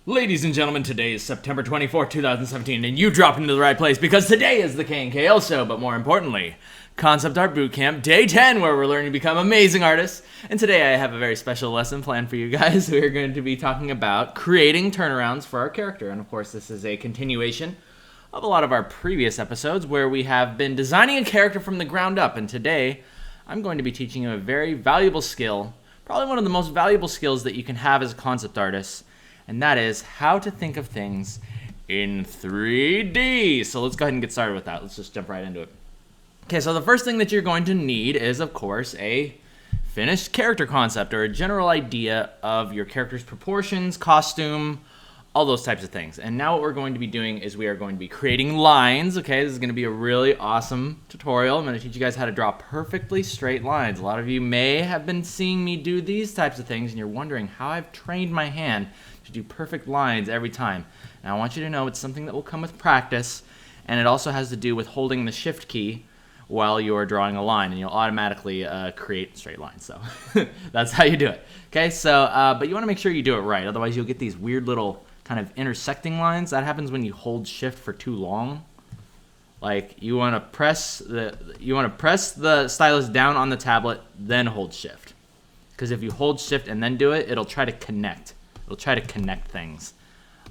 Ladies and gentlemen, today is September 24th, 2017, and you dropped into the right place because today is the K&KL show, but more importantly, Concept Art Bootcamp Day 10, where we're learning to become amazing artists. And today I have a very special lesson planned for you guys. We're going to be talking about creating turnarounds for our character. And of course, this is a continuation of a lot of our previous episodes where we have been designing a character from the ground up. And today, I'm going to be teaching you a very valuable skill, probably one of the most valuable skills that you can have as a concept artist, and that is how to think of things in 3D. So let's go ahead and get started with that. Let's just jump right into it. Okay, so the first thing that you're going to need is, of course, a finished character concept or a general idea of your character's proportions, costume, all those types of things. And now what we're going to be doing is we are going to be creating lines. Okay, this is going to be a really awesome tutorial. I'm going to teach you guys how to draw perfectly straight lines. A lot of you may have been seeing me do these types of things and you're wondering how I've trained my hand to do perfect lines every time. Now I want you to know it's something that will come with practice, and it also has to do with holding the shift key while you're drawing a line, and you'll automatically create straight lines. So that's how you do it. Okay, so but you want to make sure you do it right, otherwise you'll get these weird little kind of intersecting lines. That happens when you hold shift for too long. Like you want to press the stylus down on the tablet, then hold shift. Because if you hold shift and then do it, it'll try to connect. It'll try to connect things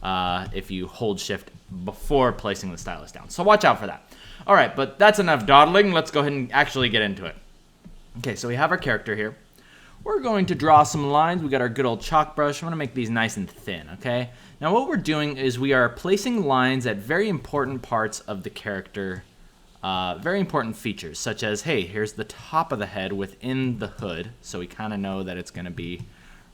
if you hold shift before placing the stylus down. So watch out for that. All right, but that's enough dawdling. Let's go ahead and actually get into it. Okay, so we have our character here. We're going to draw some lines. We got our good old chalk brush. I'm going to make these nice and thin, okay? Now what we're doing is we are placing lines at very important parts of the character, very important features, such as, hey, here's the top of the head within the hood, so we kind of know that it's going to be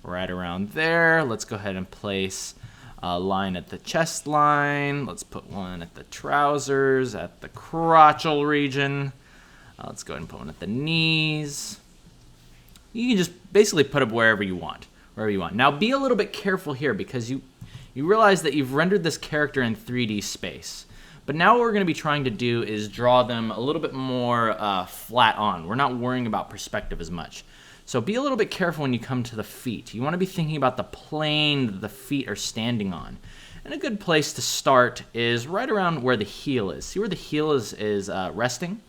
right around there. Let's go ahead and place a line at the chest line. Let's put one at the trousers, at the crotchal region. Let's go ahead and put one at the knees. You can just basically put them wherever you want. Now be a little bit careful here because you realize that you've rendered this character in 3D space. But now what we're going to be trying to do is draw them a little bit more flat on. We're not worrying about perspective as much. So be a little bit careful when you come to the feet. You want to be thinking about the plane that the feet are standing on. And a good place to start is right around where the heel is. See where the heel is resting?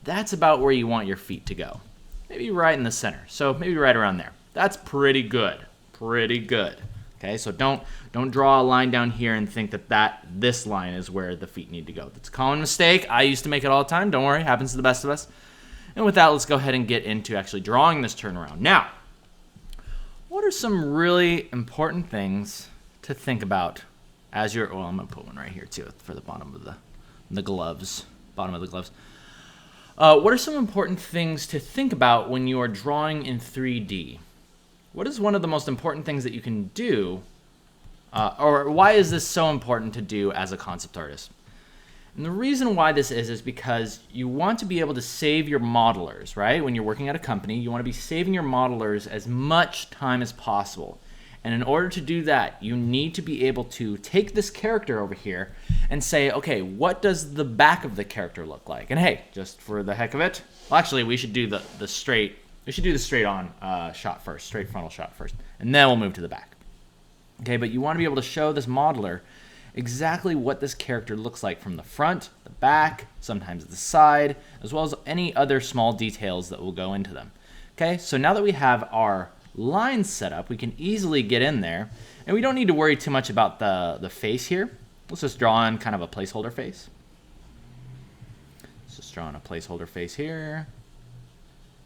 That's about where you want your feet to go. Maybe right in the center. So maybe right around there. That's pretty good. Pretty good. Okay, so don't draw a line down here and think that this line is where the feet need to go. That's a common mistake. I used to make it all the time. Don't worry, it happens to the best of us. And with that, let's go ahead and get into actually drawing this turnaround. Now, what are some really important things to think about as you're, well, I'm going to put one right here too for the bottom of the gloves, bottom of the gloves. What are some important things to think about when you are drawing in 3D? What is one of the most important things that you can do, or why is this so important to do as a concept artist? And the reason why this is because you want to be able to save your modelers, right? When you're working at a company, you want to be saving your modelers as much time as possible. And in order to do that, you need to be able to take this character over here and say, okay, what does the back of the character look like? And hey, just for the heck of it, well, actually, we should do the straight on shot first, straight frontal shot first, and then we'll move to the back. Okay, but you want to be able to show this modeler exactly what this character looks like from the front, the back, sometimes the side, as well as any other small details that will go into them. Okay, so now that we have our lines set up, we can easily get in there, and we don't need to worry too much about the face here. Let's just draw in kind of a placeholder face. Let's just draw in a placeholder face here.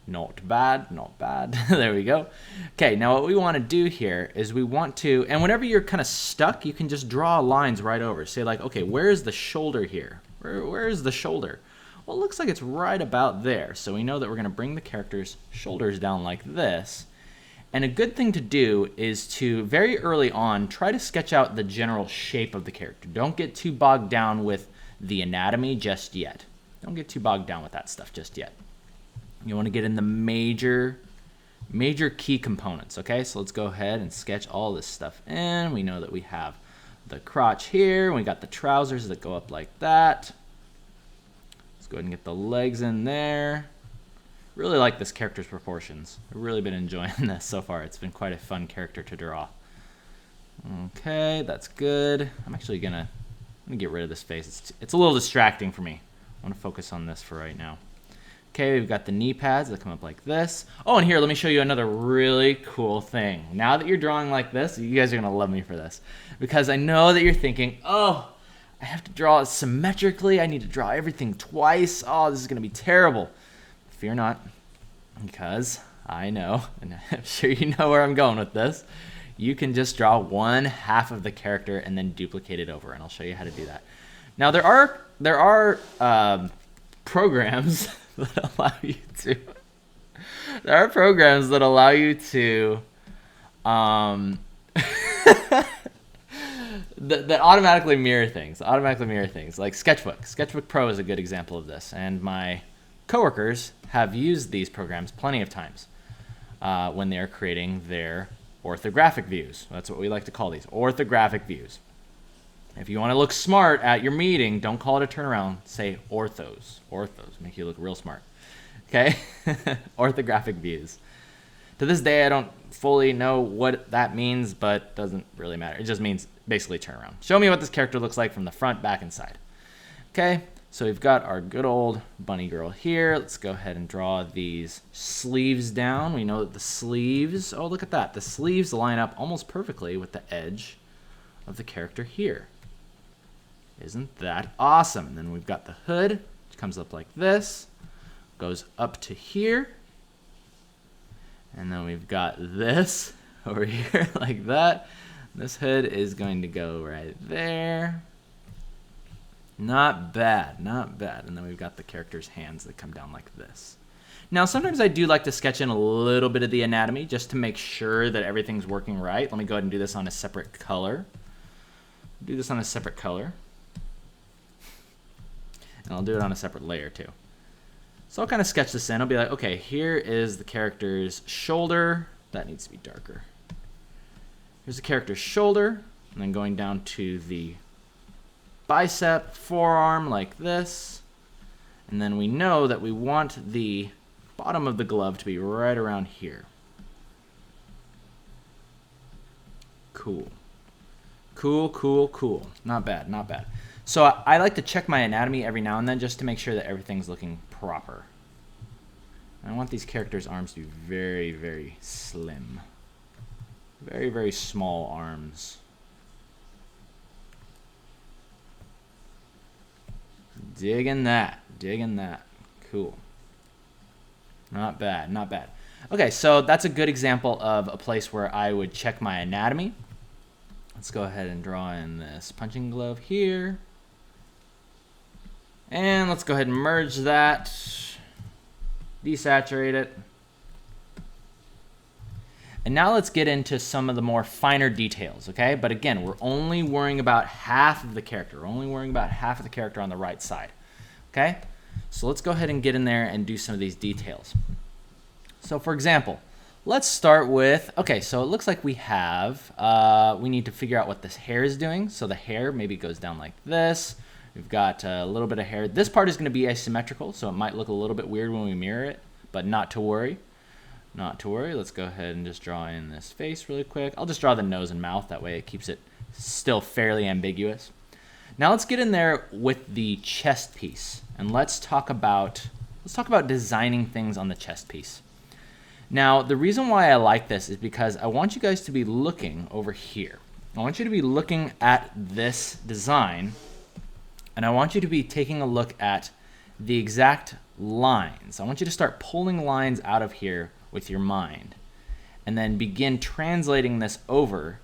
Not bad, not bad. There we go. Okay, now what we want to do here is we want to, and whenever you're kind of stuck, you can just draw lines right over. Say like, okay, where is the shoulder here? Where is the shoulder? Well, it looks like it's right about there. So we know that we're going to bring the character's shoulders down like this. And a good thing to do is to, very early on, try to sketch out the general shape of the character. Don't get too bogged down with the anatomy just yet. Don't get too bogged down with that stuff just yet. You want to get in the major key components, okay? So let's go ahead and sketch all this stuff in. We know that we have the crotch here, and we got the trousers that go up like that. Let's go ahead and get the legs in there. Really like this character's proportions. I've really been enjoying this so far. It's been quite a fun character to draw. Okay, that's good. I'm gonna get rid of this face. It's a little distracting for me. I want to focus on this for right now. Okay, we've got the knee pads that come up like this. Oh, and here, let me show you another really cool thing. Now that you're drawing like this, you guys are gonna love me for this, because I know that you're thinking, oh, I have to draw it symmetrically. I need to draw everything twice. Oh, this is gonna be terrible. Fear not, because I know, and I'm sure you know where I'm going with this. You can just draw one half of the character and then duplicate it over, and I'll show you how to do that. Now there are programs that allow you to. There are programs that allow you to that automatically mirror things. Like Sketchbook. Sketchbook Pro is a good example of this, and my coworkers have used these programs plenty of times when they are creating their orthographic views. That's what we like to call these, orthographic views. If you want to look smart at your meeting, don't call it a turnaround. Say orthos. Orthos make you look real smart. Okay? Orthographic views. To this day, I don't fully know what that means, but it doesn't really matter. It just means basically turnaround. Show me what this character looks like from the front, back, and side. Okay? So we've got our good old bunny girl here. Let's go ahead and draw these sleeves down. We know that the sleeves, oh, look at that. The sleeves line up almost perfectly with the edge of the character here. Isn't that awesome? And then we've got the hood, which comes up like this, goes up to here. And then we've got this over here like that. This hood is going to go right there. Not bad, not bad. And then we've got the character's hands that come down like this. Now, sometimes I do like to sketch in a little bit of the anatomy just to make sure that everything's working right. Let me go ahead and do this on a separate color. Do this on a separate color. And I'll do it on a separate layer too. So I'll kind of sketch this in. I'll be like, okay, here is the character's shoulder. That needs to be darker. Here's the character's shoulder, and then going down to the bicep, forearm like this. And then we know that we want the bottom of the glove to be right around here. Cool. Cool, cool, cool. Not bad, not bad. So I like to check my anatomy every now and then just to make sure that everything's looking proper. And I want these characters' arms to be very, very slim. Very, very small arms. Digging that. Digging that. Cool. Not bad. Not bad. Okay, so that's a good example of a place where I would check my anatomy. Let's go ahead and draw in this punching glove here. And let's go ahead and merge that. Desaturate it. And now let's get into some of the more finer details, okay? But again, we're only worrying about half of the character. We're only worrying about half of the character on the right side, okay? So let's go ahead and get in there and do some of these details. So for example, let's start with, okay, so it looks like we have, we need to figure out what this hair is doing. So the hair maybe goes down like this. We've got a little bit of hair. This part is going to be asymmetrical, so it might look a little bit weird when we mirror it, but not to worry. Not to worry. Let's go ahead and just draw in this face really quick. I'll just draw the nose and mouth. That way it keeps it still fairly ambiguous. Now let's get in there with the chest piece, and let's talk about designing things on the chest piece. Now, the reason why I like this is because I want you guys to be looking over here. I want you to be looking at this design, and I want you to be taking a look at the exact lines. I want you to start pulling lines out of here with your mind, and then begin translating this over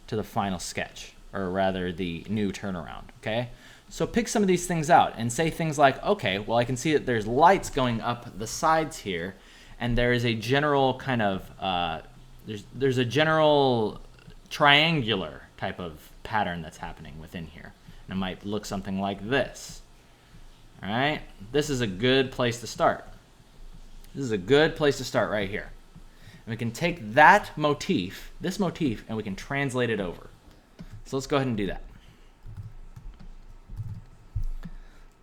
to the final sketch, or rather the new turnaround, okay? So pick some of these things out and say things like, okay, well, I can see that there's lights going up the sides here, and there is a general kind of, there's a general triangular type of pattern that's happening within here. And it might look something like this, all right? This is a good place to start. This is a good place to start right here. And we can take that motif, this motif, and we can translate it over. So let's go ahead and do that.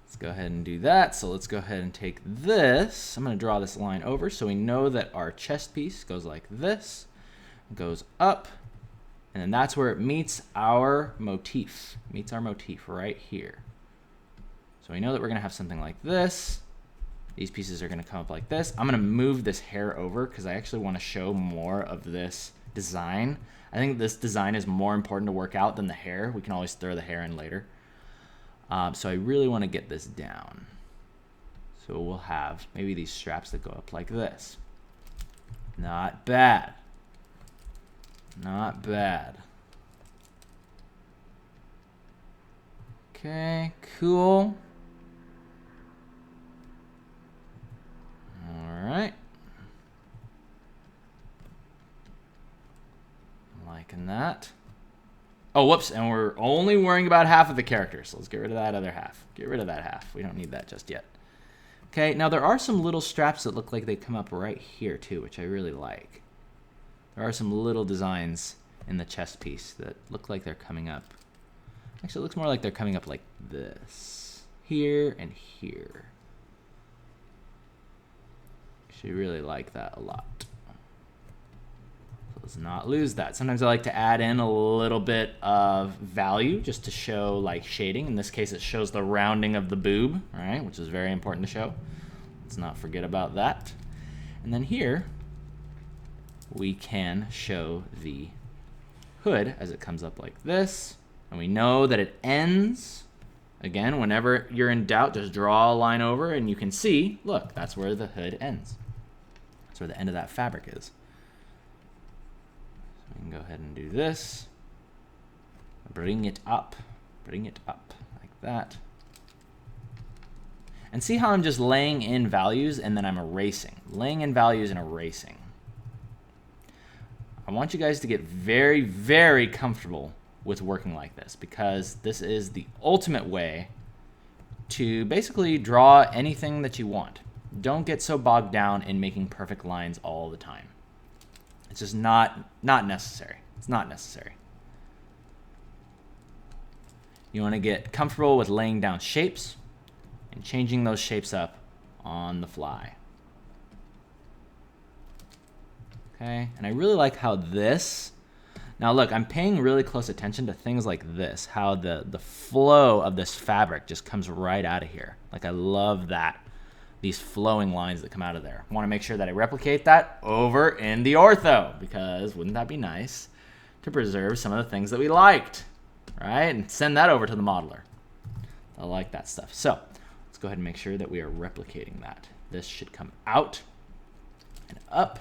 Let's go ahead and do that. So let's go ahead and take this. I'm going to draw this line over so we know that our chest piece goes like this, goes up, And then that's where it meets our motif. Meets our motif right here. So we know that we're going to have something like this. These pieces are going to come up like this. I'm going to move this hair over because I actually want to show more of this design. I think this design is more important to work out than the hair. We can always throw the hair in later. So I really want to get this down. So we'll have maybe these straps that go up like this. Not bad. Not bad. Okay, cool. All right. Liking that. Oh, whoops, and we're only worrying about half of the character, so let's get rid of that other half. Get rid of that half. We don't need that just yet. Okay, now there are some little straps that look like they come up right here too, which I really like. There are some little designs in the chest piece that look like they're coming up. Actually, it looks more like they're coming up like this. Here and here. Actually really like that a lot. So let's not lose that. Sometimes I like to add in a little bit of value just to show like shading. In this case, it shows the rounding of the boob, right? Which is very important to show. Let's not forget about that. And then here, we can show the hood as it comes up like this. And we know that it ends. Again, whenever you're in doubt, just draw a line over and you can see, look, that's where the hood ends. That's where the end of that fabric is. So we can go ahead and do this. Bring it up like that. And see how I'm just laying in values and then I'm erasing. Laying in values and erasing. I want you guys to get very, very comfortable with working like this because this is the ultimate way to basically draw anything that you want. Don't get so bogged down in making perfect lines all the time. It's just not necessary. It's not necessary. You want to get comfortable with laying down shapes and changing those shapes up on the fly. Okay, and I really like how this, now look, I'm paying really close attention to things like this, how the flow of this fabric just comes right out of here. Like I love that, these flowing lines that come out of there. I want to make sure that I replicate that over in the ortho, because wouldn't that be nice to preserve some of the things that we liked, right? And send that over to the modeler. I like that stuff. So let's go ahead and make sure that we are replicating that. This should come out and up.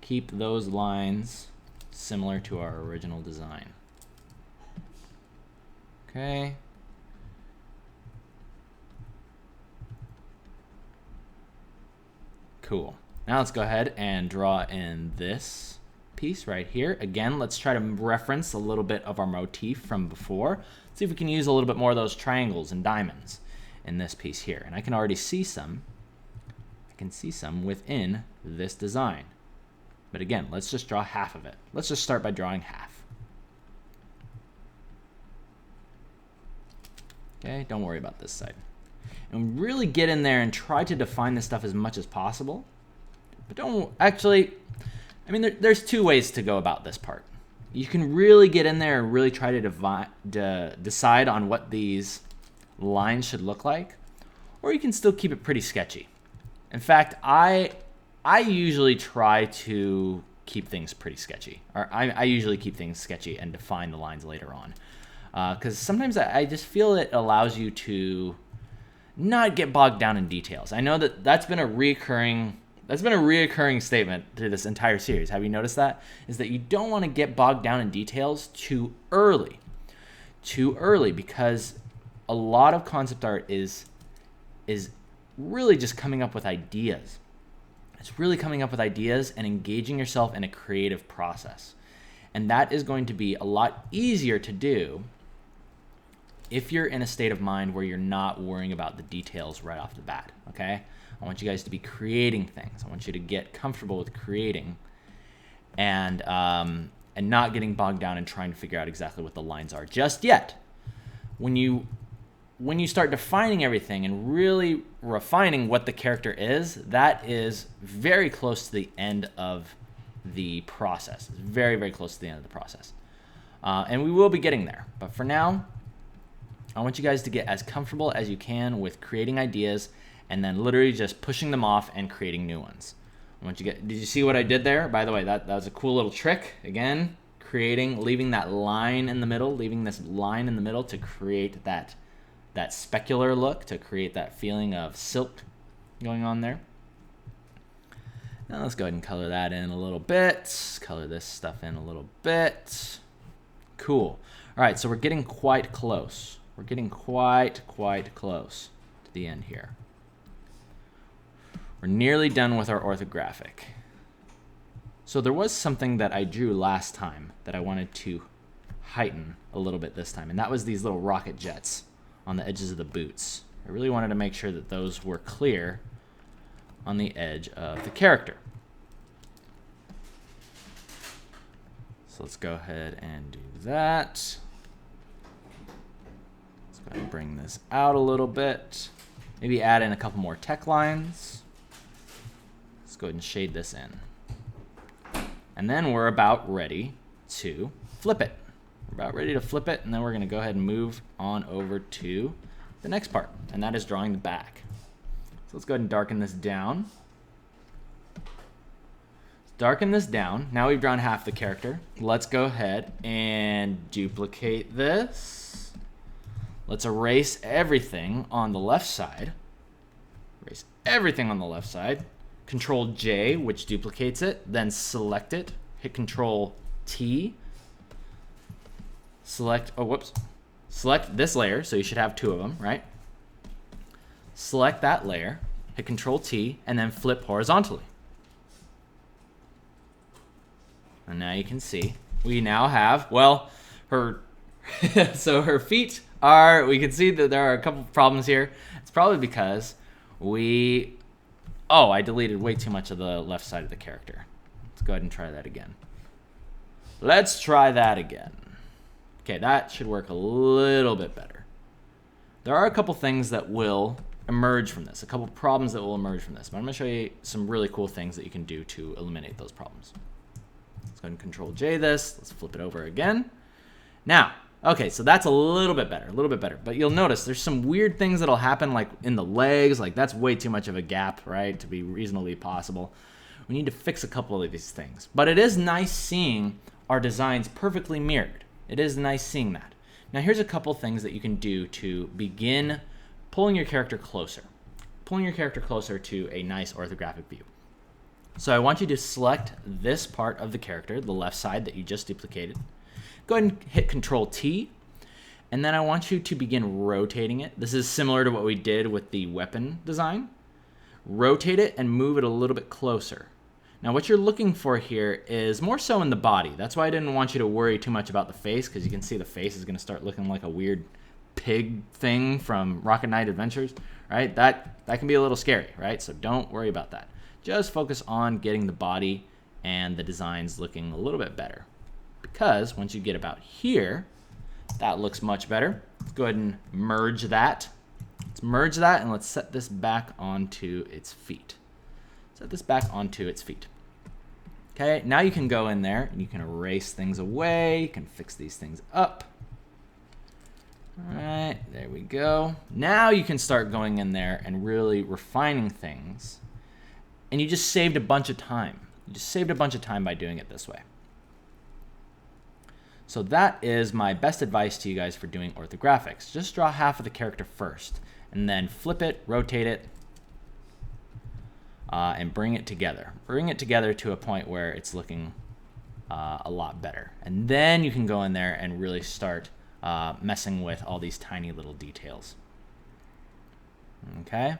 Keep those lines similar to our original design. Okay. Cool. Now let's go ahead and draw in this piece right here. Again, let's try to reference a little bit of our motif from before. See if we can use a little bit more of those triangles and diamonds in this piece here. And I can already see some. I can see some within this design. But again, let's just draw half of it. Let's just start by drawing half. Okay, don't worry about this side. And really get in there and try to define this stuff as much as possible. But don't actually, I mean, there's two ways to go about this part. You can really get in there and really try to decide on what these lines should look like, or you can still keep it pretty sketchy. In fact, I usually try to keep things pretty sketchy. Or I usually keep things sketchy and define the lines later on. Because sometimes I just feel it allows you to not get bogged down in details. I know that that's been a reoccurring statement to this entire series. Have you noticed that? Is that you don't want to get bogged down in details too early. Too early, because a lot of concept art is really just coming up with ideas. It's really coming up with ideas and engaging yourself in a creative process. And that is going to be a lot easier to do if you're in a state of mind where you're not worrying about the details right off the bat, okay? I want you guys to be creating things. I want you to get comfortable with creating and not getting bogged down and trying to figure out exactly what the lines are just yet. When you start defining everything and really refining what the character is, that is very close to the end of the process. It's very, very close to the end of the process. And we will be getting there. But for now, I want you guys to get as comfortable as you can with creating ideas and then literally just pushing them off and creating new ones. Did you see what I did there? By the way, that was a cool little trick. Again, leaving that line in the middle, leaving this line in the middle to create that specular look, to create that feeling of silk going on there. Now let's go ahead and color that in a little bit. Color this stuff in a little bit. Cool. All right, so we're getting quite close. We're getting quite close to the end here. We're nearly done with our orthographic. So there was something that I drew last time that I wanted to heighten a little bit this time, and that was these little rocket jets on the edges of the boots. I really wanted to make sure that those were clear on the edge of the character. So let's go ahead and do that. Let's go ahead and bring this out a little bit. Maybe add in a couple more tech lines. Let's go ahead and shade this in. And then we're about ready to flip it. We're about ready to flip it, and then we're going to go ahead and move on over to the next part, and that is drawing the back. So let's go ahead and darken this down. Darken this down. Now we've drawn half the character. Let's go ahead and duplicate this. Let's erase everything on the left side. Erase everything on the left side. Control J, which duplicates it, then select it, hit Control T, select this layer, so you should have two of them, right? Select that layer, hit Control T, and then flip horizontally. And now you can see, we now have, well, so her feet are, we can see that there are a couple problems here. It's probably because I deleted way too much of the left side of the character. Let's go ahead and try that again. Let's try that again. Okay, that should work a little bit better. There are a couple things that will emerge from this, a couple problems that will emerge from this, but I'm going to show you some really cool things that you can do to eliminate those problems. Let's go ahead and Control J this. Let's flip it over again. Now, okay, so that's a little bit better, but you'll notice there's some weird things that'll happen, like in the legs, like that's way too much of a gap, right, to be reasonably possible. We need to fix a couple of these things, but it is nice seeing our designs perfectly mirrored. It is nice seeing that. Now here's a couple things that you can do to begin pulling your character closer to a nice orthographic view. So I want you to select this part of the character, the left side that you just duplicated. Go ahead and hit Control T, and then I want you to begin rotating it. This is similar to what we did with the weapon design. Rotate it and move it a little bit closer. Now what you're looking for here is more so in the body. That's why I didn't want you to worry too much about the face, because you can see the face is going to start looking like a weird pig thing from Rocket Knight Adventures, right? That can be a little scary, right? So don't worry about that. Just focus on getting the body and the designs looking a little bit better. Because once you get about here, that looks much better. Let's go ahead and merge that. Let's merge that, and let's set this back onto its feet. Set this back onto its feet. Okay, now you can go in there and you can erase things away. You can fix these things up. All right, there we go. Now you can start going in there and really refining things. And you just saved a bunch of time. You just saved a bunch of time by doing it this way. So that is my best advice to you guys for doing orthographics. Just draw half of the character first, and then flip it, rotate it, and bring it together. Bring it together to a point where it's looking a lot better. And then you can go in there and really start messing with all these tiny little details. Okay?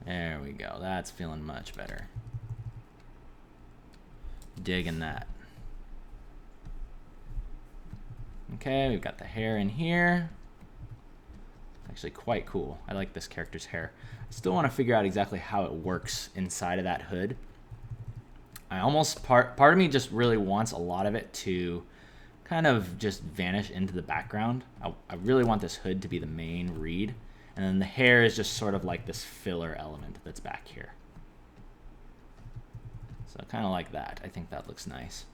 There we go. That's feeling much better. Digging that. Okay, we've got the hair in here. Actually quite cool. I like this character's hair. I still want to figure out exactly how it works inside of that hood. Part of me just really wants a lot of it to kind of just vanish into the background. I really want this hood to be the main read, and then the hair is just sort of like this filler element that's back here. So kind of like that. I think that looks nice.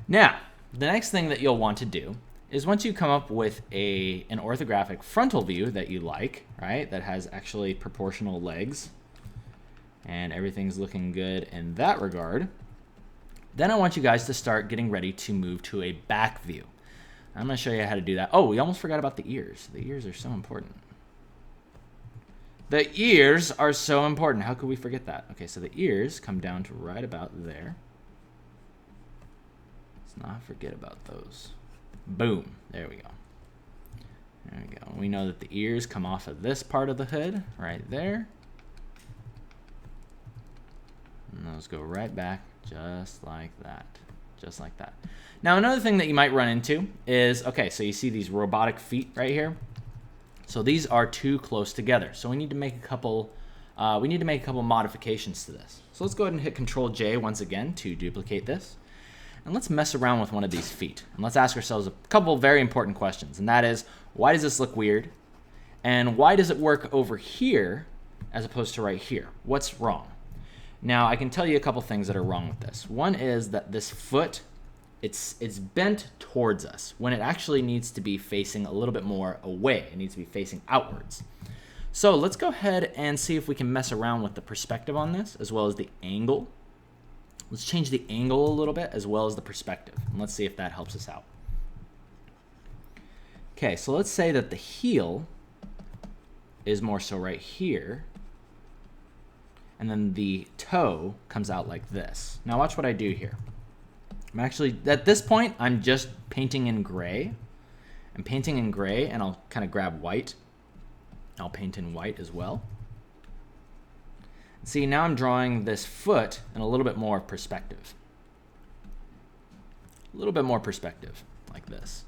Now, the next thing that you'll want to do is once you come up with an orthographic frontal view that you like, right, that has actually proportional legs, and everything's looking good in that regard, then I want you guys to start getting ready to move to a back view. I'm going to show you how to do that. Oh, we almost forgot about the ears. The ears are so important. The ears are so important. How could we forget that? Okay, so the ears come down to right about there. Let's not forget about those. Boom. There we go. There we go. We know that the ears come off of this part of the hood right there. And those go right back just like that. Just like that. Now, another thing that you might run into is, okay, so you see these robotic feet right here. So these are too close together. So we need to make a couple modifications to this. So let's go ahead and hit Control J once again to duplicate this. And let's mess around with one of these feet. And let's ask ourselves a couple of very important questions. And that is, why does this look weird? And why does it work over here as opposed to right here? What's wrong? Now, I can tell you a couple things that are wrong with this. One is that this foot, it's bent towards us when it actually needs to be facing a little bit more away. It needs to be facing outwards. So let's go ahead and see if we can mess around with the perspective on this as well as the angle. Let's change the angle a little bit as well as the perspective. And let's see if that helps us out. Okay, so let's say that the heel is more so right here. And then the toe comes out like this. Now watch what I do here. I'm actually, at this point, I'm just painting in gray. I'm painting in gray, and I'll kind of grab white. I'll paint in white as well. See, now I'm drawing this foot in a little bit more perspective. A little bit more perspective, like this.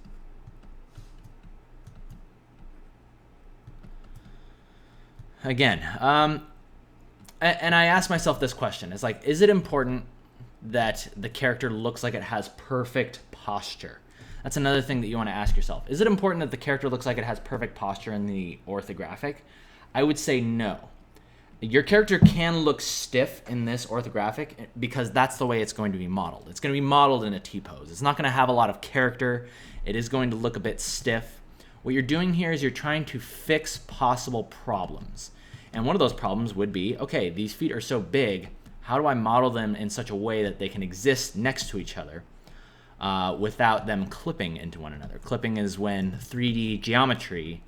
Again, and I ask myself this question. It's like, is it important that the character looks like it has perfect posture? That's another thing that you want to ask yourself. Is it important that the character looks like it has perfect posture in the orthographic? I would say no. Your character can look stiff in this orthographic because that's the way it's going to be modeled. It's going to be modeled in a T-pose. It's not going to have a lot of character. It is going to look a bit stiff. What you're doing here is you're trying to fix possible problems. And one of those problems would be, okay, these feet are so big, how do I model them in such a way that they can exist next to each other without them clipping into one another? Clipping is when 3D geometry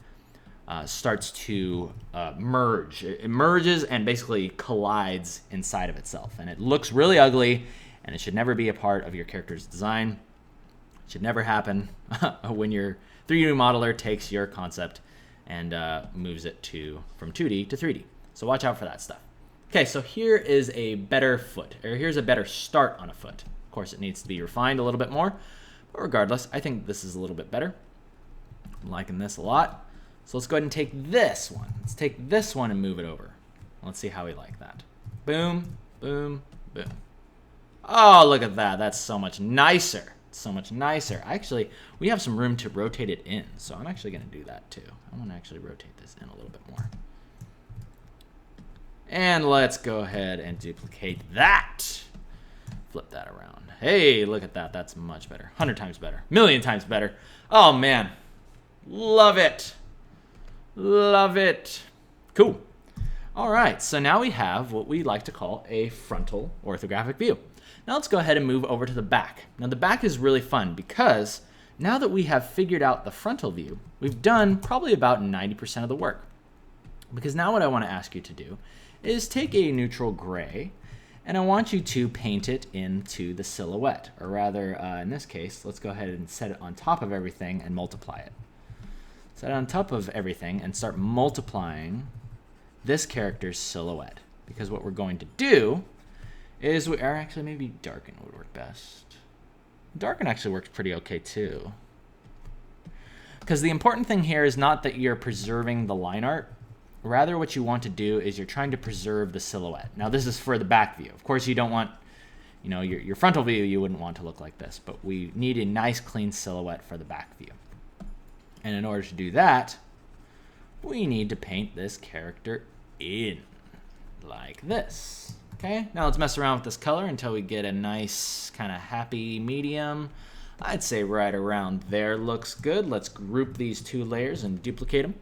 starts to merge. It merges and basically collides inside of itself. And it looks really ugly, and it should never be a part of your character's design. It should never happen when your 3D modeler takes your concept and moves it from 2D to 3D. So watch out for that stuff. Okay, so here is a better foot, or here's a better start on a foot. Of course, it needs to be refined a little bit more, but regardless, I think this is a little bit better. I'm liking this a lot. So let's go ahead and take this one. Let's take this one and move it over. Let's see how we like that. Boom, boom, boom. Oh, look at that. That's so much nicer. So much nicer. Actually, we have some room to rotate it in, so I'm actually going to do that too. I want to actually rotate this in a little bit more. And let's go ahead and duplicate that. Flip that around. Hey, look at that. That's much better. 100 times better. Million times better. Oh, man. Love it. Love it. Cool. All right, so now we have what we like to call a frontal orthographic view. Now let's go ahead and move over to the back. Now the back is really fun because now that we have figured out the frontal view, we've done probably about 90% of the work. Because now what I want to ask you to do is take a neutral gray, and I want you to paint it into the silhouette. Or rather, in this case, let's go ahead and set it on top of everything and multiply it. Set it on top of everything and start multiplying this character's silhouette. Because what we're going to do is actually maybe darken would work best. Darken actually works pretty okay too. Because the important thing here is not that you're preserving the line art. Rather, what you want to do is you're trying to preserve the silhouette. Now, this is for the back view. Of course, you don't want, your frontal view, you wouldn't want to look like this. But we need a nice, clean silhouette for the back view. And in order to do that, we need to paint this character in like this. Okay, now let's mess around with this color until we get a nice kind of happy medium. I'd say right around there looks good. Let's group these two layers and duplicate them.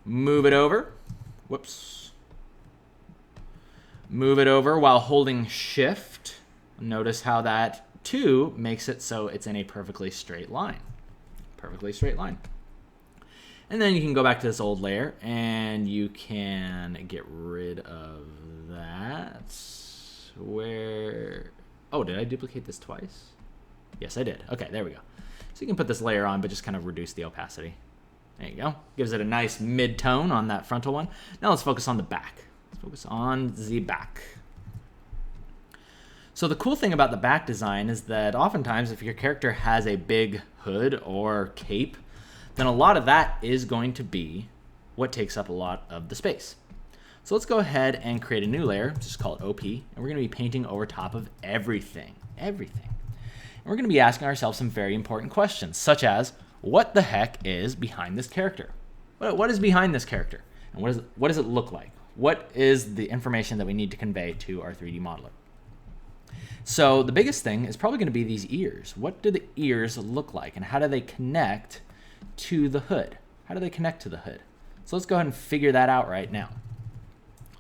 Move it over. Whoops. Move it over while holding Shift. Notice how that 2 makes it so it's in a perfectly straight line. Perfectly straight line. And then you can go back to this old layer and you can get rid of that. Where, oh, did I duplicate this twice? Yes, I did. Okay, there we go. So you can put this layer on, but just kind of reduce the opacity. There you go. Gives it a nice mid-tone on that frontal one. Now let's focus on the back. Let's focus on the back. So the cool thing about the back design is that oftentimes if your character has a big hood or cape, then a lot of that is going to be what takes up a lot of the space. So let's go ahead and create a new layer, just call it OP, and we're going to be painting over top of everything. Everything. And we're going to be asking ourselves some very important questions, such as, what the heck is behind this character? What is behind this character? And what does it look like? What is the information that we need to convey to our 3D modeler? So the biggest thing is probably going to be these ears. What do the ears look like, and how do they connect to the hood? How do they connect to the hood? So let's go ahead and figure that out right now.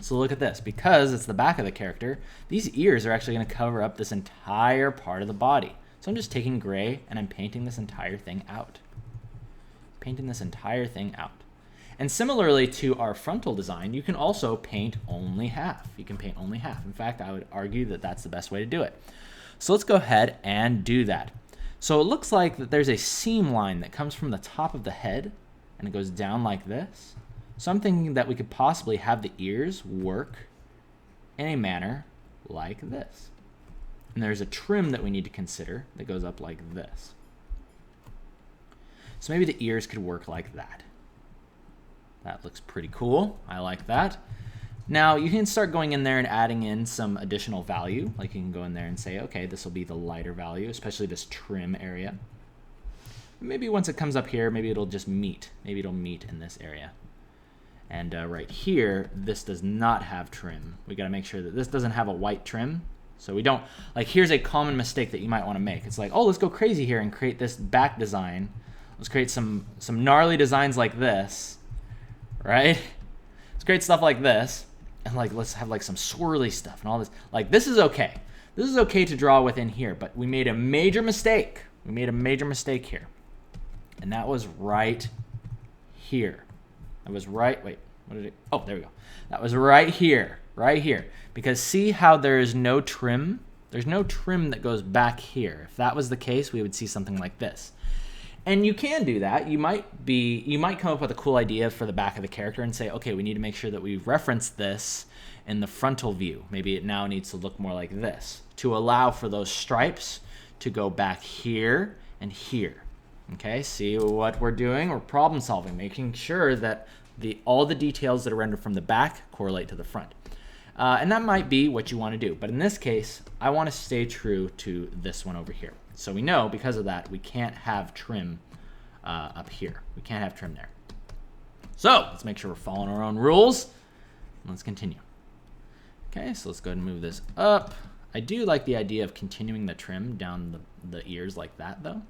So look at this. Because it's the back of the character, these ears are actually going to cover up this entire part of the body. So I'm just taking gray and I'm painting this entire thing out. Painting this entire thing out. And similarly to our frontal design, you can also paint only half. You can paint only half. In fact, I would argue that that's the best way to do it. So let's go ahead and do that. So it looks like that there's a seam line that comes from the top of the head and it goes down like this. So I'm thinking that we could possibly have the ears work in a manner like this. And there's a trim that we need to consider that goes up like this. So maybe the ears could work like that. That looks pretty cool. I like that. Now you can start going in there and adding in some additional value. Like you can go in there and say, okay, this will be the lighter value, especially this trim area. Maybe once it comes up here, maybe it'll just meet. Maybe it'll meet in this area. And right here, this does not have trim. We got to make sure that this doesn't have a white trim. So we don't, like, here's a common mistake that you might want to make. It's like, oh, let's go crazy here and create this back design. Let's create some gnarly designs like this, right? Let's create stuff like this. And like, let's have like some swirly stuff and all this. Like, this is okay. This is okay to draw within here, but we made a major mistake. We made a major mistake here. And that was right here. That was right, wait, what did it, oh, there we go. That was right here, Because see how there is no trim? There's no trim that goes back here. If that was the case, we would see something like this. And you can do that. You might come up with a cool idea for the back of the character and say, okay, we need to make sure that we reference this in the frontal view. Maybe it now needs to look more like this to allow for those stripes to go back here and here. Okay, see what we're doing? We're problem solving, making sure that all the details that are rendered from the back correlate to the front. And that might be what you want to do. But in this case, I want to stay true to this one over here. So we know because of that, we can't have trim up here. We can't have trim there. So let's make sure we're following our own rules. Let's continue. Okay, so let's go ahead and move this up. I do like the idea of continuing the trim down the ears like that, though.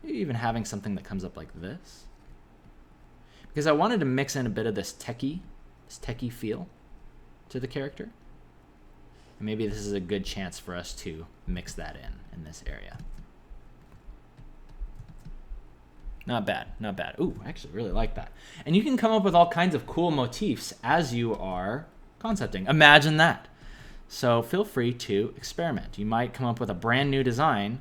Maybe even having something that comes up like this. Because I wanted to mix in a bit of this techie feel to the character. And maybe this is a good chance for us to mix that in this area. Not bad, not bad. Ooh, I actually really like that. And you can come up with all kinds of cool motifs as you are concepting. Imagine that. So feel free to experiment. You might come up with a brand new design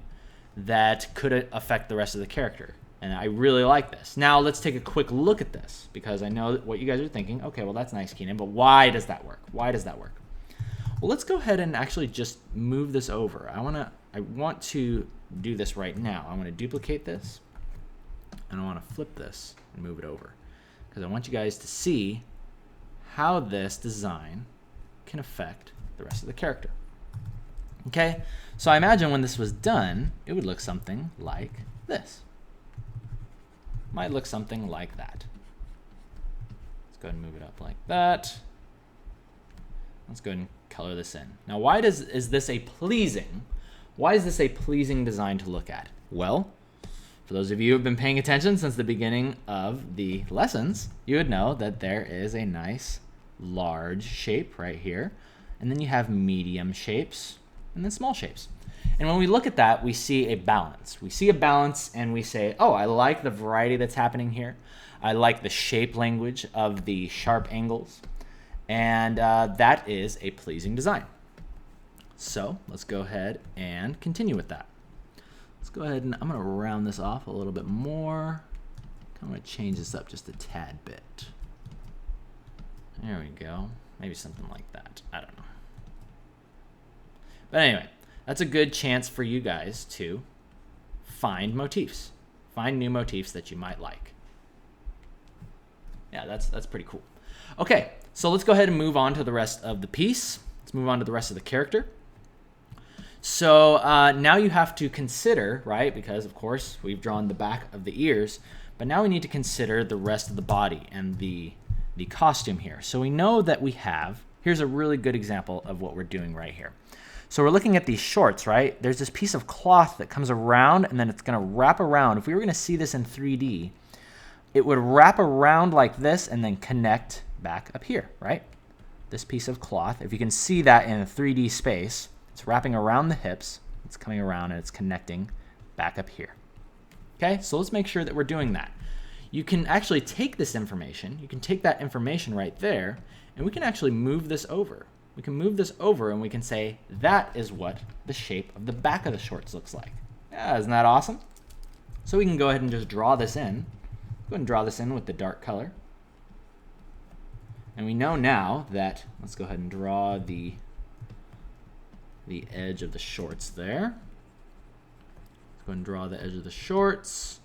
that could affect the rest of the character. And I really like this. Now let's take a quick look at this, because I know what you guys are thinking. Okay, well that's nice, Keenan, but why does that work? Why does that work? Well, let's go ahead and actually just move this over. I want to do this right now. I want to duplicate this, and I want to flip this and move it over, because I want you guys to see how this design can affect the rest of the character. Okay, so I imagine when this was done, it would look something like this. Might look something like that. Let's go ahead and move it up like that. Let's go ahead and color this in. Now, why is this a pleasing? Why is this a pleasing design to look at? Well, for those of you who have been paying attention since the beginning of the lessons, you would know that there is a nice large shape right here, and then you have medium shapes and then small shapes. And when we look at that, we see a balance. We see a balance and we say, oh, I like the variety that's happening here. I like the shape language of the sharp angles. And that is a pleasing design. So let's go ahead and continue with that. Let's go ahead and I'm going to round this off a little bit more. I'm going to change this up just a tad bit. There we go. Maybe something like that. I don't know. But anyway, that's a good chance for you guys to find motifs. Find new motifs that you might like. Yeah, that's pretty cool. Okay, so let's go ahead and move on to the rest of the piece. Let's move on to the rest of the character. So now you have to consider, right, because of course we've drawn the back of the ears, but now we need to consider the rest of the body and the costume here. So we know that we have, here's a really good example of what we're doing right here. So we're looking at these shorts, right? There's this piece of cloth that comes around and then it's going to wrap around. If we were going to see this in 3D, it would wrap around like this and then connect back up here, right? This piece of cloth, if you can see that in a 3D space, it's wrapping around the hips, it's coming around and it's connecting back up here. Okay, so let's make sure that we're doing that. You can actually take this information, you can take that information right there, and we can actually move this over. We can move this over and we can say that is what the shape of the back of the shorts looks like. Yeah, isn't that awesome? So we can go ahead and just draw this in. Go ahead and draw this in with the dark color. And we know now that, let's go ahead and draw the edge of the shorts there. Let's go ahead and draw the edge of the shorts.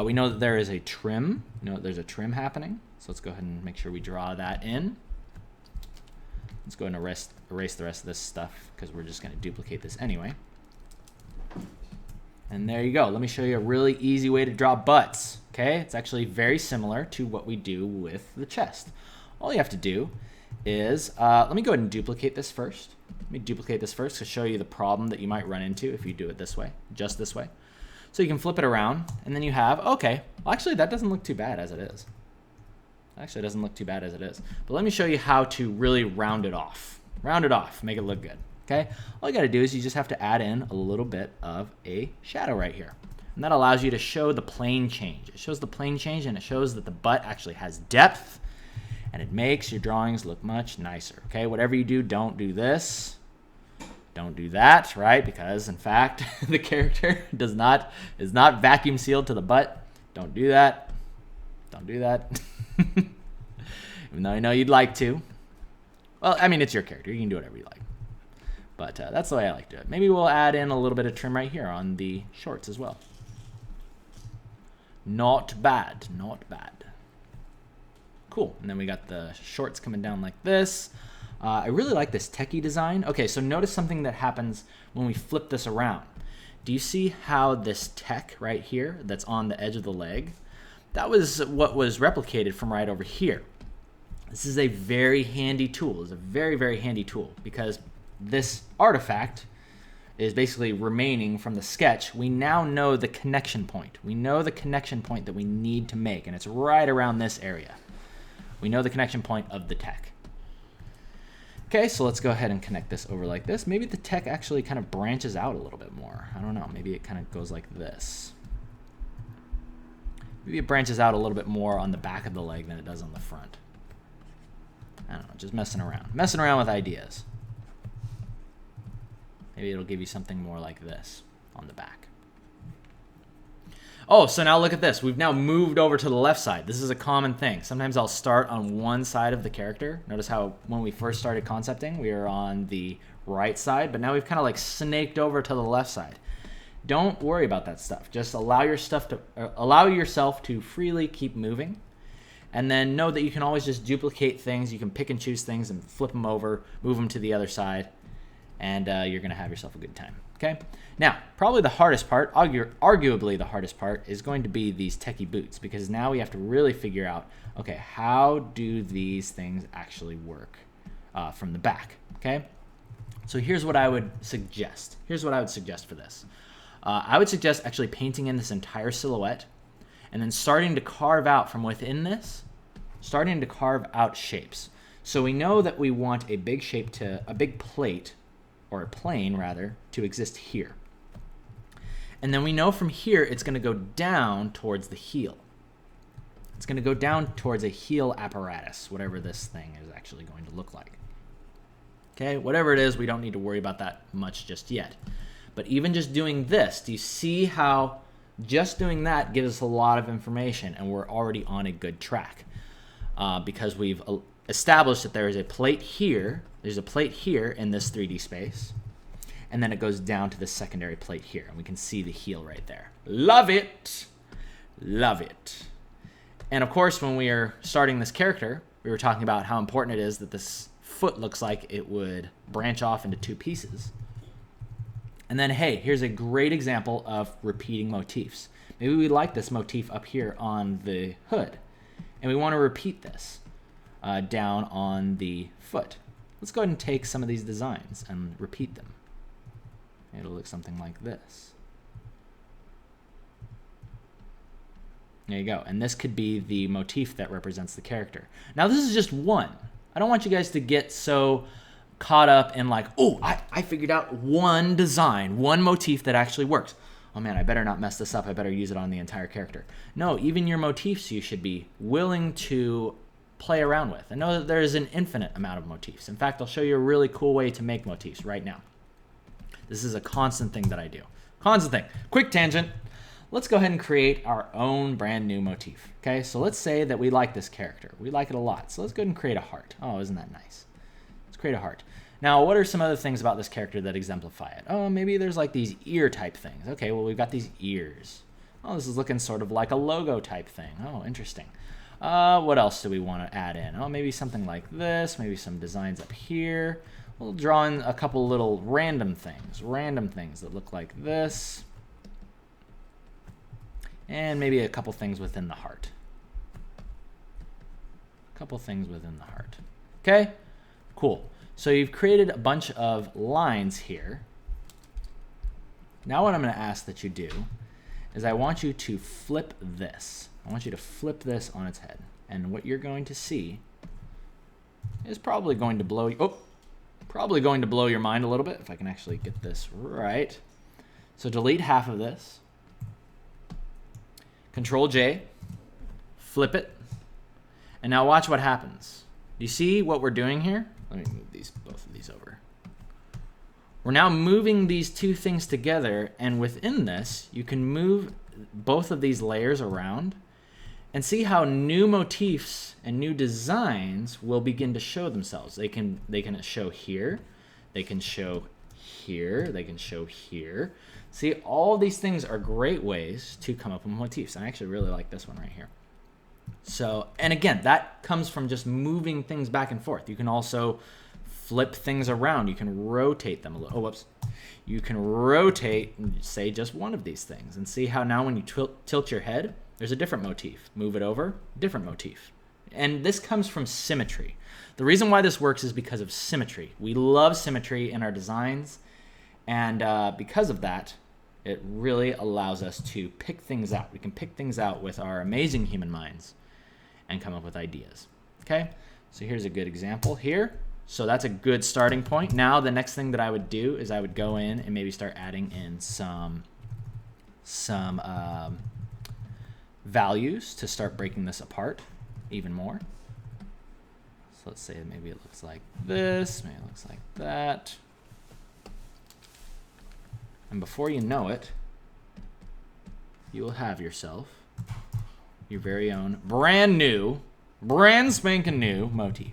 We know that there is a trim. We know that there's a trim happening. So let's go ahead and make sure we draw that in. Let's go ahead and erase the rest of this stuff because we're just going to duplicate this anyway. And there you go. Let me show you a really easy way to draw butts. Okay, it's actually very similar to what we do with the chest. All you have to do is, let me go ahead and duplicate this first. Let me duplicate this first to show you the problem that you might run into if you do it this way, just this way. So you can flip it around, and then you have, okay, well, actually that doesn't look too bad as it is. Actually, it doesn't look too bad as it is. But let me show you how to really round it off. Round it off, make it look good, okay? All you gotta do is you just have to add in a little bit of a shadow right here. And that allows you to show the plane change. It shows the plane change and it shows that the butt actually has depth and it makes your drawings look much nicer, okay? Whatever you do, don't do this. Don't do that, right? Because in fact, the character is not vacuum sealed to the butt. Don't do that. Don't do that. Even though I know you'd like to. Well, I mean, it's your character. You can do whatever you like. But that's the way I like to do it. Maybe we'll add in a little bit of trim right here on the shorts as well. Not bad. Not bad. Cool. And then we got the shorts coming down like this. I really like this techie design. Okay, so notice something that happens when we flip this around. Do you see how this tech right here that's on the edge of the leg, that was what was replicated from right over here. This is a very handy tool. It's a very, very handy tool because this artifact is basically remaining from the sketch. We now know the connection point. We know the connection point that we need to make, and it's right around this area. We know the connection point of the tech. Okay, so let's go ahead and connect this over like this. Maybe the tech actually kind of branches out a little bit more. I don't know. Maybe it kind of goes like this. Maybe it branches out a little bit more on the back of the leg than it does on the front. I don't know, just messing around. Messing around with ideas. Maybe it'll give you something more like this on the back. Oh, so now look at this. We've now moved over to the left side. This is a common thing. Sometimes I'll start on one side of the character. Notice how when we first started concepting, we were on the right side, but now we've kind of like snaked over to the left side. Don't worry about that stuff. Just allow yourself to freely keep moving. And then know that you can always just duplicate things. You can pick and choose things and flip them over, move them to the other side, and you're going to have yourself a good time. Okay? Now, probably the hardest part, arguably the hardest part, is going to be these techie boots, because now we have to really figure out, okay, how do these things actually work from the back? Okay? So here's what I would suggest. Here's what I would suggest for this. I would suggest actually painting in this entire silhouette and then starting to carve out from within this, starting to carve out shapes. So we know that we want a big plate, or a plane rather, to exist here. And then we know from here it's going to go down towards the heel. It's going to go down towards a heel apparatus, whatever this thing is actually going to look like. Okay, whatever it is, we don't need to worry about that much just yet. But even just doing this, do you see how just doing that gives us a lot of information, and we're already on a good track because we've established that there is a plate here. There's a plate here in this 3D space, and then it goes down to the secondary plate here, and we can see the heel right there. Love it! Love it. And of course, when we are starting this character, we were talking about how important it is that this foot looks like it would branch off into two pieces. And then, hey, here's a great example of repeating motifs. Maybe we like this motif up here on the hood, and we want to repeat this down on the foot. Let's go ahead and take some of these designs and repeat them. It'll look something like this. There you go. And this could be the motif that represents the character. Now, this is just one. I don't want you guys to get so caught up in like, oh, I figured out one design, one motif that actually works. Oh man, I better not mess this up. I better use it on the entire character. No, even your motifs you should be willing to play around with. I know that there is an infinite amount of motifs. In fact, I'll show you a really cool way to make motifs right now. This is a constant thing that I do. Constant thing. Quick tangent. Let's go ahead and create our own brand new motif. Okay, so let's say that we like this character. We like it a lot. So let's go ahead and create a heart. Oh, isn't that nice? Let's create a heart. Now, what are some other things about this character that exemplify it? Oh, maybe there's like these ear type things. Okay, well, we've got these ears. Oh, this is looking sort of like a logo type thing. Oh, interesting. What else do we want to add in? Oh, maybe something like this. Maybe some designs up here. We'll draw in a couple little random things that look like this. And maybe a couple things within the heart. A couple things within the heart. Okay, cool. So you've created a bunch of lines here. Now what I'm going to ask that you do is I want you to flip this. I want you to flip this on its head. And what you're going to see is probably going to blow you, probably going to blow your mind a little bit, if I can actually get this right. So delete half of this. Control J, flip it, and now watch what happens. Do you see what we're doing here? Let me move both of these over. We're now moving these two things together, and within this, you can move both of these layers around and see how new motifs and new designs will begin to show themselves. They can show here, they can show here, they can show here. See, all these things are great ways to come up with motifs. I actually really like this one right here. So, and again, that comes from just moving things back and forth. You can also flip things around. You can rotate them a little. Oh, whoops. You can rotate, say, just one of these things and see how now when you tilt your head, there's a different motif. Move it over, different motif. And this comes from symmetry. The reason why this works is because of symmetry. We love symmetry in our designs, and because of that, it really allows us to pick things out. We can pick things out with our amazing human minds and come up with ideas. Okay, so here's a good example here. So that's a good starting point. Now the next thing that I would do is I would go in and maybe start adding in some values to start breaking this apart even more. So let's say maybe it looks like this, maybe it looks like that. And before you know it, you will have yourself your very own brand spanking new motif.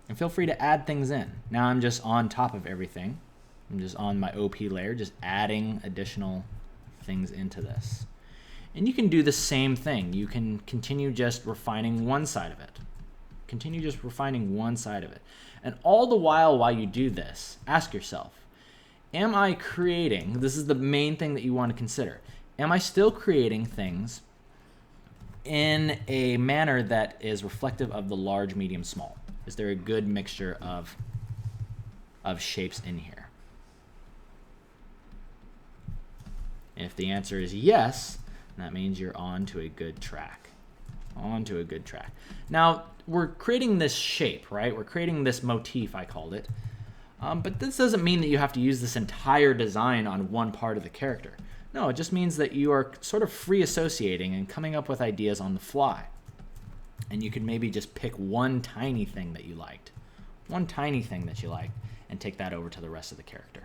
And feel free to add things in. Now I'm just on top of everything. I'm just on my OP layer, just adding additional things into this. And you can do the same thing. You can continue just refining one side of it. Continue just refining one side of it. And all the while you do this, ask yourself, am I creating, this is the main thing that you want to consider, am I still creating things in a manner that is reflective of the large, medium, small? Is there a good mixture of shapes in here? If the answer is yes, that means you're on to a good track. On to a good track. Now, we're creating this shape, right? We're creating this motif, I called it. But this doesn't mean that you have to use this entire design on one part of the character. No, it just means that you are sort of free associating and coming up with ideas on the fly. And you can maybe just pick one tiny thing that you liked. One tiny thing that you liked, and take that over to the rest of the character.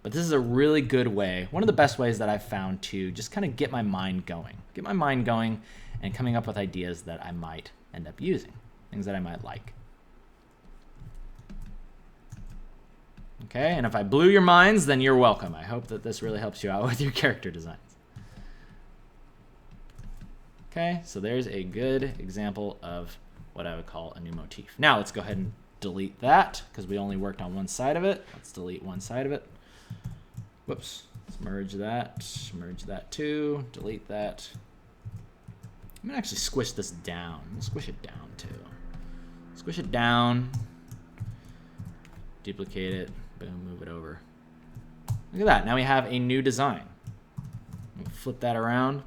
But this is a really good way, one of the best ways that I've found to just kind of get my mind going. Get my mind going and coming up with ideas that I might end up using. Things that I might like. Okay, and if I blew your minds, then you're welcome. I hope that this really helps you out with your character designs. Okay, so there's a good example of what I would call a new motif. Now let's go ahead and delete that because we only worked on one side of it. Let's delete one side of it. Whoops. Let's merge that too, delete that. I'm gonna actually squish this down. We'll squish it down too. Squish it down, duplicate it, boom, move it over. Look at that, now we have a new design. We'll flip that around.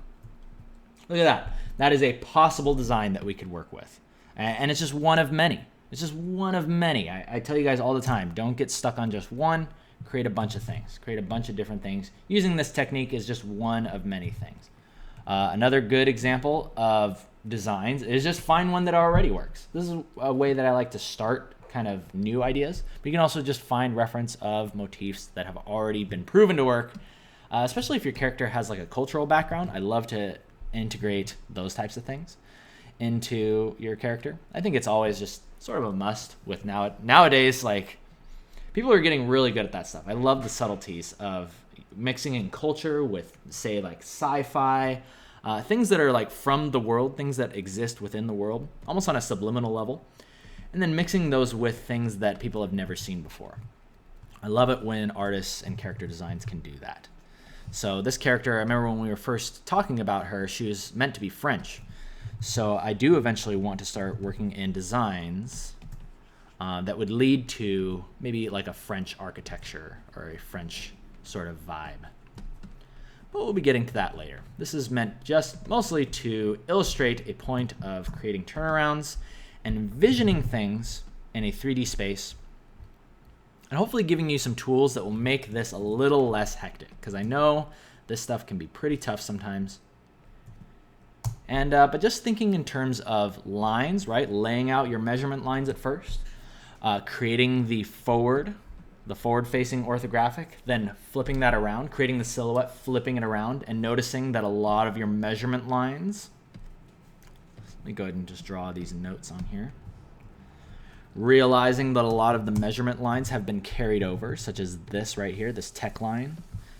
Look at that. That is a possible design that we could work with. And it's just one of many. It's just one of many. I tell you guys all the time, don't get stuck on just one. Create a bunch of things. Create a bunch of different things. Using this technique is just one of many things. Another good example of designs is just find one that already works. This is a way that I like to start kind of new ideas. But you can also just find reference of motifs that have already been proven to work, especially if your character has like a cultural background. I love to integrate those types of things into your character. I think it's always just sort of a must with nowadays, like, people are getting really good at that stuff. I love the subtleties of mixing in culture with, say, like sci-fi, things that are like from the world, things that exist within the world, almost on a subliminal level, and then mixing those with things that people have never seen before. I love it when artists and character designs can do that. So this character, I remember when we were first talking about her, she was meant to be French. So I do eventually want to start working in designs that would lead to maybe like a French architecture or a French sort of vibe. But we'll be getting to that later. This is meant just mostly to illustrate a point of creating turnarounds and envisioning things in a 3D space, and hopefully giving you some tools that will make this a little less hectic, because I know this stuff can be pretty tough sometimes. And but just thinking in terms of lines, right? Laying out your measurement lines at first, creating the forward-facing orthographic, then flipping that around, creating the silhouette, flipping it around, and noticing that a lot of your measurement lines, let me go ahead and just draw these notes on here. Realizing that a lot of the measurement lines have been carried over, such as this right here, this tech line.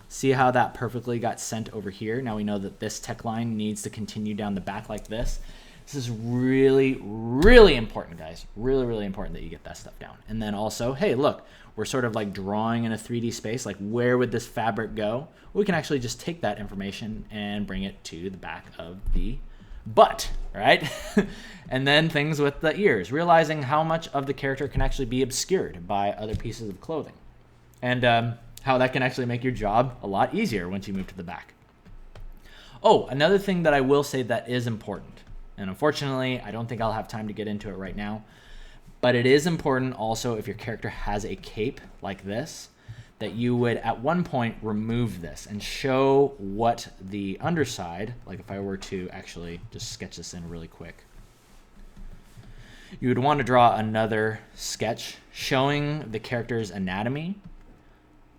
See how that perfectly got sent over here? Now we know that this tech line needs to continue down the back like this. This is really, really important, guys. Really, really important that you get that stuff down. And then also, hey, look, we're sort of like drawing in a 3D space. Like, where would this fabric go? We can actually just take that information and bring it to the back of the butt, right? And then things with the ears, realizing how much of the character can actually be obscured by other pieces of clothing. And how that can actually make your job a lot easier once you move to the back. Oh, another thing that I will say that is important, and unfortunately, I don't think I'll have time to get into it right now, but it is important also if your character has a cape like this, that you would at one point remove this and show what the underside, like if I were to actually just sketch this in really quick, you would want to draw another sketch showing the character's anatomy,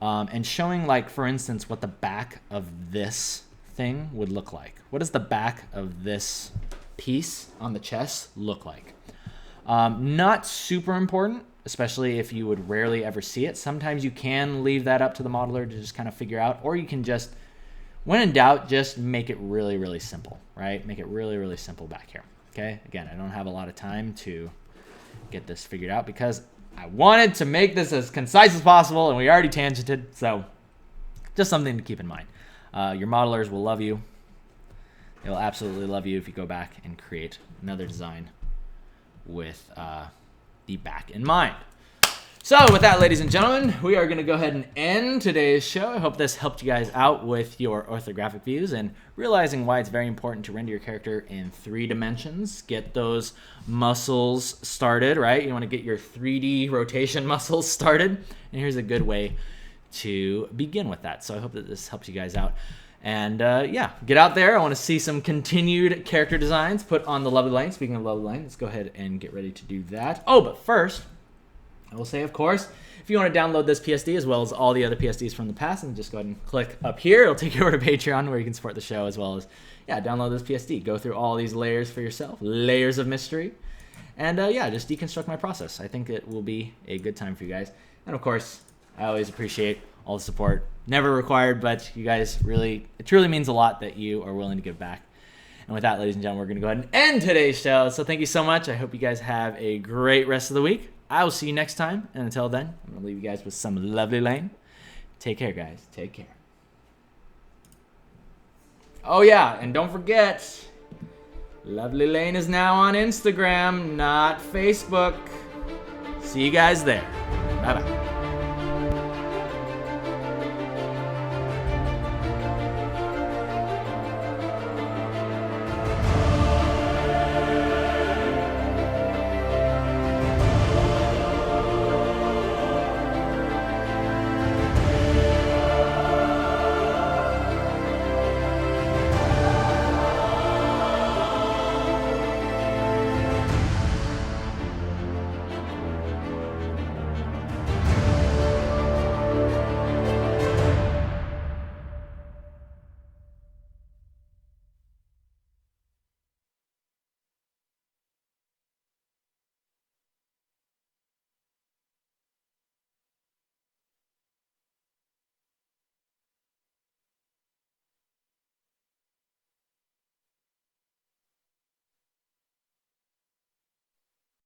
and showing, like, for instance, what the back of this thing would look like. What does the back of this piece on the chest look like? Not super important, especially if you would rarely ever see it. Sometimes you can leave that up to the modeler to just kind of figure out, or you can just, when in doubt, just make it really, really simple, right? Make it really, really simple back here, okay? Again, I don't have a lot of time to get this figured out because I wanted to make this as concise as possible, and we already tangented, so just something to keep in mind. Your modelers will love you. It'll absolutely love you if you go back and create another design with the back in mind. So with that, ladies and gentlemen, we are going to go ahead and end today's show. I hope this helped you guys out with your orthographic views and realizing why it's very important to render your character in 3 dimensions. Get those muscles started, right? You want to get your 3D rotation muscles started. And here's a good way to begin with that. So I hope that this helps you guys out. And yeah, get out there. I want to see some continued character designs put on the Lovely Lane. Speaking of Lovely Lane, let's go ahead and get ready to do that. Oh, but first, I will say, of course, if you want to download this PSD as well as all the other PSDs from the past, and just go ahead and click up here. It'll take you over to Patreon where you can support the show as well as, yeah, download this PSD. Go through all these layers for yourself, layers of mystery. And yeah, just deconstruct my process. I think it will be a good time for you guys. And of course, I always appreciate all the support. Never required, but you guys really, it truly means a lot that you are willing to give back. And with that, ladies and gentlemen, we're going to go ahead and end today's show. So thank you so much. I hope you guys have a great rest of the week. I will see you next time. And until then, I'm going to leave you guys with some Lovely Lane. Take care, guys. Take care. Oh, yeah. And don't forget, Lovely Lane is now on Instagram, not Facebook. See you guys there. Bye-bye.